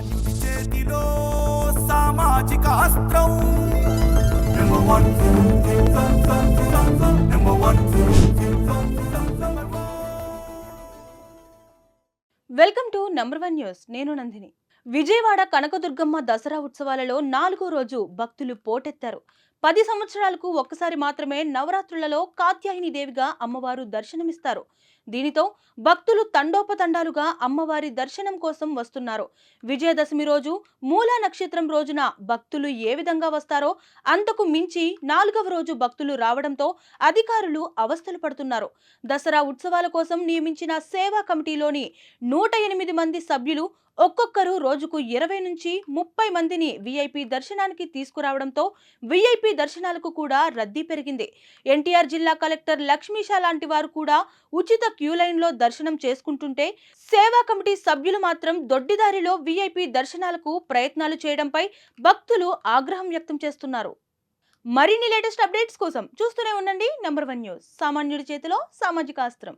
సామాన్యుడి చేతిలో సామాజిక అస్త్రం Number one. Number one. Welcome to number 1 news. నేను నందిని. విజయవాడ కనకదుర్గమ్మ దసరా ఉత్సవాలలో 4వ రోజు భక్తులు పోటెత్తారు. 10 సంవత్సరాలకు ఒక్కసారి మాత్రమే నవరాత్రులలో కాత్యాయని దేవిగా అమ్మవారు దర్శనమిస్తారు. దీనితో భక్తులు తండోపతండాలుగా అమ్మవారి దర్శనం కోసం వస్తున్నారు. విజయదశమి రోజు మూలా నక్షత్రం రోజున భక్తులు ఏ విధంగా వస్తారో అంతకు మించి 4వ రోజు భక్తులు రావడంతో అధికారులు అవస్థలు పడుతున్నారు. దసరా ఉత్సవాల కోసం నియమించిన సేవా కమిటీలోని 108 మంది సభ్యులు ఒక్కొక్కరు రోజుకు 20 నుంచి 30 మందిని వీఐపీ దర్శనానికి తీసుకురావడంతో వీఐపీ దర్శనాలకు కూడా రద్దీ పెరిగింది. ఎన్టీఆర్ జిల్లా కలెక్టర్ లక్ష్మీషా లాంటి వారు కూడా ఉచిత క్యూ లైన్ లో దర్శనం చేసుకుంటుంటే సేవా కమిటీ సభ్యులు మాత్రం దొడ్డిదారిలో వీఐపీ దర్శనాలకు ప్రయత్నాలు చేయడంపై భక్తులు ఆగ్రహం వ్యక్తం చేస్తున్నారు. మరిన్ని లేటెస్ట్ అప్డేట్స్ కోసం చూస్తూనే ఉండండి నంబర్ 1 న్యూస్. సామాన్యుడి చేతిలో సామాజిక అస్త్రం.